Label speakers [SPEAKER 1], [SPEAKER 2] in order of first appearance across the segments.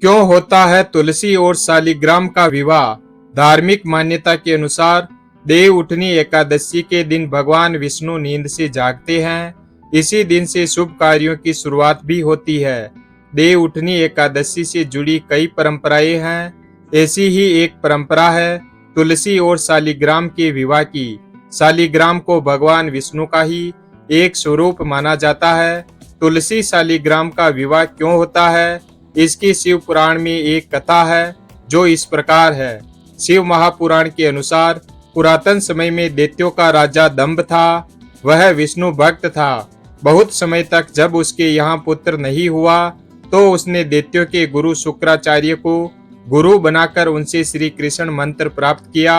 [SPEAKER 1] क्यों होता है तुलसी और शालिग्राम का विवाह? धार्मिक मान्यता के अनुसार देव उठनी एकादशी के दिन भगवान विष्णु नींद से जागते हैं। इसी दिन से शुभ कार्यों की शुरुआत भी होती है। देव उठनी एकादशी से जुड़ी कई परंपराएं हैं। ऐसी ही एक परंपरा है तुलसी और शालिग्राम के विवाह की। शालिग्राम को भगवान विष्णु का ही एक स्वरूप माना जाता है। तुलसी शालिग्राम का विवाह क्यों होता है? इसकी शिव पुराण में एक कथा है जो इस प्रकार है। शिव महापुराण के अनुसार पुरातन समय में दैत्यों का राजा दंभ था। वह विष्णु भक्त था। बहुत समय तक जब उसके यहाँ पुत्र नहीं हुआ तो उसने दैत्यों के गुरु शुक्राचार्य को गुरु बनाकर उनसे श्री कृष्ण मंत्र प्राप्त किया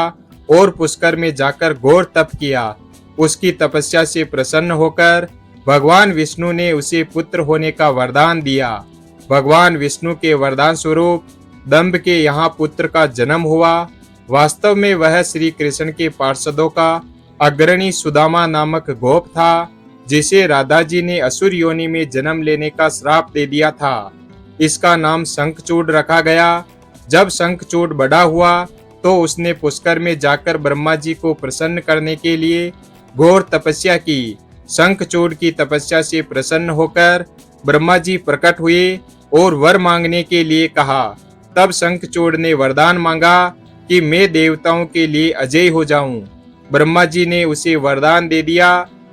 [SPEAKER 1] और पुष्कर में जाकर घोर तप किया। उसकी तपस्या से प्रसन्न होकर भगवान विष्णु ने उसे पुत्र होने का वरदान दिया। भगवान विष्णु के वरदान स्वरूप दंभ के यहाँ पुत्र का जन्म हुआ। वास्तव में वह श्री कृष्ण के पार्षदों का अग्रणी सुदामा नामक गोप था, जिसे राधा जी ने असुर योनि में जन्म लेने का श्राप दे दिया था। इसका नाम शंखचूड रखा गया। जब शंखचूड बड़ा हुआ तो उसने पुष्कर में जाकर ब्रह्मा जी को प्रसन्न करने के लिए घोर तपस्या की। शंखचूड की तपस्या से प्रसन्न होकर ब्रह्मा जी प्रकट हुए और वर मांगने के लिए कहा। तब शंखचूड ने वरदान मांगा कि मैं देवताओं के लिए अजय हो जाऊं। ब्रह्मा जी ने उसे वरदान दे दिया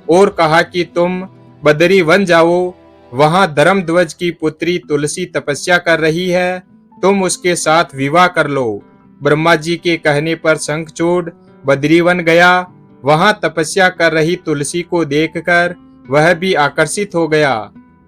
[SPEAKER 1] और कहा कि तुम बदरी वन जाओ, वहां धर्मध्वज की पुत्री तुलसी तपस्या कर रही है, तुम उसके साथ विवाह कर लो। ब्रह्मा जी के कहने पर शंखचूड बदरी वन गया। वहां तपस्या कर रही तुलसी को देखकर वह भी आकर्षित हो गया।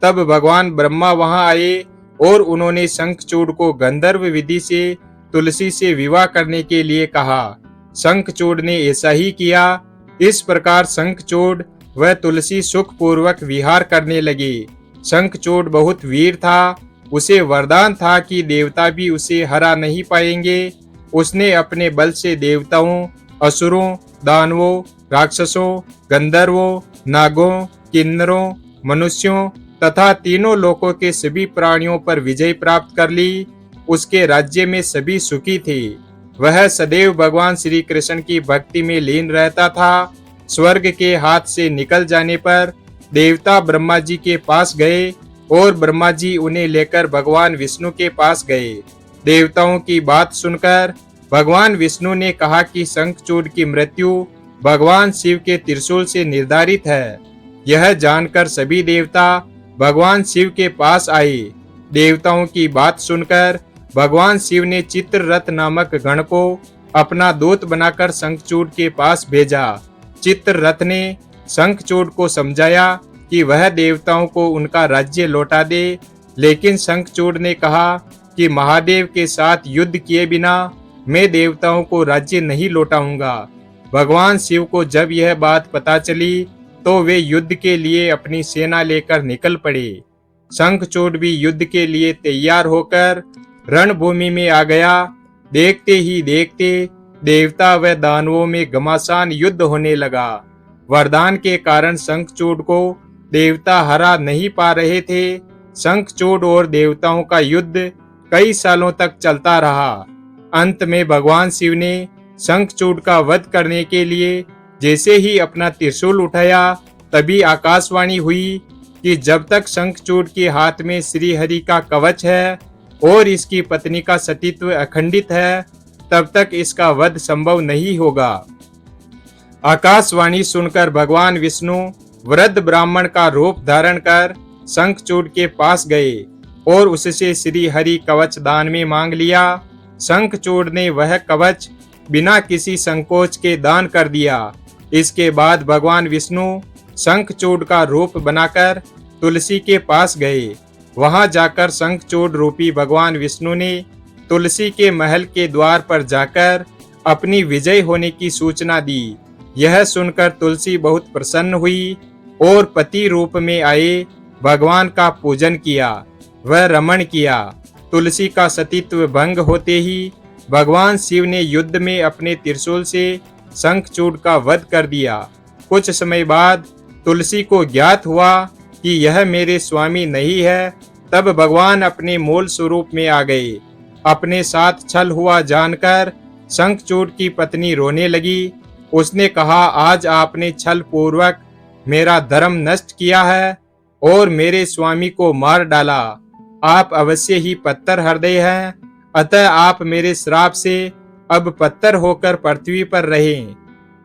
[SPEAKER 1] तब भगवान ब्रह्मा वहां आए और उन्होंने शंखचूड को गंधर्व विधि से तुलसी से विवाह करने के लिए कहा। शंखचूड ने ऐसा ही किया। इस प्रकार शंखचूड व तुलसी सुखपूर्वक विहार करने लगे। शंखचूड बहुत वीर था। उसे वरदान था कि देवता भी उसे हरा नहीं पाएंगे। उसने अपने बल से देवताओं, असुरों, दानवों, राक्षसों, गंधर्वों, नागों, किन्नरों, मनुष्यों तथा तीनों लोकों के सभी प्राणियों पर विजय प्राप्त कर ली। उसके राज्य में सभी सुखी थे। वह सदैव भगवान श्री कृष्ण की भक्ति में लीन रहता था। स्वर्ग के हाथ से निकल जाने पर देवता ब्रह्मा जी के पास गए और ब्रह्मा जी उन्हें लेकर भगवान विष्णु के पास गए। देवताओं की बात सुनकर भगवान विष्णु ने कहा कि शंखचूड की मृत्यु भगवान शिव के त्रिशूल से निर्धारित है। यह जानकर सभी देवता भगवान शिव के पास आए। देवताओं की बात सुनकर भगवान शिव ने चित्ररथ नामक गण को अपना दूत बनाकर शंखचूड के पास भेजा। चित्ररथ ने शंखचूड को समझाया कि वह देवताओं को उनका राज्य लौटा दे, लेकिन शंखचूड ने कहा कि महादेव के साथ युद्ध किए बिना मैं देवताओं को राज्य नहीं लौटाऊंगा। भगवान शिव को जब यह बात पता चली तो वे युद्ध के लिए अपनी सेना लेकर निकल पड़े। शंखचूड भी युद्ध के लिए तैयार होकर रणभूमि में आ गया। देखते ही देखते देवता व दानवों में घमासान युद्ध होने लगा। वरदान के कारण शंखचूड को देवता हरा नहीं पा रहे थे। शंखचूड और देवताओं का युद्ध कई सालों तक चलता रहा। अंत में भगवान शिव ने शंखचूड का वध करने के लिए जैसे ही अपना त्रिशूल उठाया, तभी आकाशवाणी हुई कि जब तक शंखचूड के हाथ में श्री हरि का कवच है और इसकी पत्नी का सतीत्व अखंडित है, तब तक इसका वध संभव नहीं होगा। आकाशवाणी सुनकर भगवान विष्णु वृद्ध ब्राह्मण का रूप धारण कर शंखचूड के पास गए और उससे श्री हरि कवच दान में मांग लिया। शंखचूड ने वह कवच बिना किसी संकोच के दान कर दिया। इसके बाद भगवान विष्णु शंखचूड का रूप बनाकर तुलसी के पास गए। वहां जाकर शंखचूड रूपी भगवान विष्णु ने तुलसी के महल के द्वार पर जाकर अपनी विजय होने की सूचना दी। यह सुनकर तुलसी बहुत प्रसन्न हुई और पति रूप में आए भगवान का पूजन किया, वह रमण किया। तुलसी का सतीत्व भंग होते ही भगवान शिव ने युद्ध में अपने त्रिशूल से शंखचूड का वध कर दिया। कुछ समय बाद तुलसी को ज्ञात हुआ कि यह मेरे स्वामी नहीं है तब भगवान अपने मूल स्वरूप में आ गए। अपने साथ छल हुआ जानकर शंखचूड़ की पत्नी रोने लगी। उसने कहा, आज आपने छल पूर्वक मेरा धर्म नष्ट किया है और मेरे स्वामी को मार डाला। आप अवश्य ही पत्थर हृदय हैं, अतः आप मेरे श्राप से अब पत्थर होकर पृथ्वी पर रहें।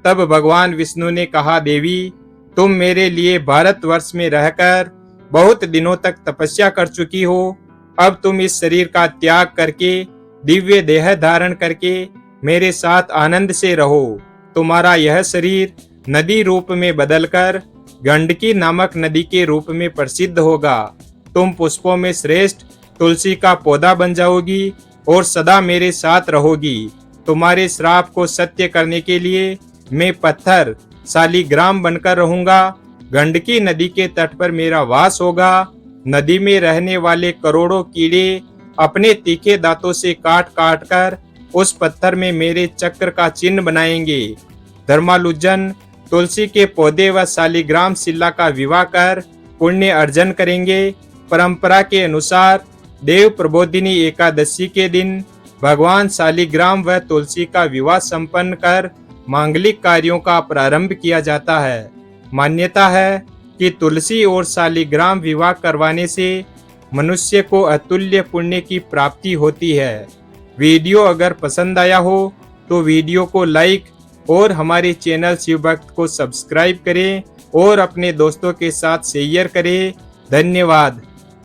[SPEAKER 1] तब भगवान विष्णु ने कहा, देवी, तुम मेरे लिए भारतवर्ष में रहकर बहुत दिनों तक तपस्या कर चुकी हो। अब तुम इस शरीर का त्याग करके दिव्य देह धारण करके मेरे साथ आनंद से रहो। तुम्हारा यह शरीर नदी रूप में बदलकर गंडकी नामक नदी के रूप में प्रसिद्ध होगा। तुम पुष्पों में श्रेष्ठ तुलसी का पौधा बन जाओगी और सदा मेरे साथ रहोगी। तुम्हारे श्राप को सत्य करने के लिए मैं पत्थर शालिग्राम बनकर रहूंगा। गंडकी नदी के तट पर मेरा वास होगा। नदी में रहने वाले करोड़ों कीड़े अपने तीखे दांतों से काट काट कर उस पत्थर में मेरे चक्र का चिन्ह बनाएंगे। धर्मालुजन तुलसी के पौधे व शालिग्राम शिला का विवाह कर पुण्य अर्जन करेंगे। परंपरा के अनुसार देव प्रबोधिनी एकादशी के दिन भगवान शालिग्राम व तुलसी का विवाह संपन्न कर मांगलिक कार्यों का प्रारंभ किया जाता है। मान्यता है कि तुलसी और शालिग्राम विवाह करवाने से मनुष्य को अतुल्य पुण्य की प्राप्ति होती है। वीडियो अगर पसंद आया हो तो वीडियो को लाइक और हमारे चैनल शिव भक्त को सब्सक्राइब करें और अपने दोस्तों के साथ शेयर करें। धन्यवाद।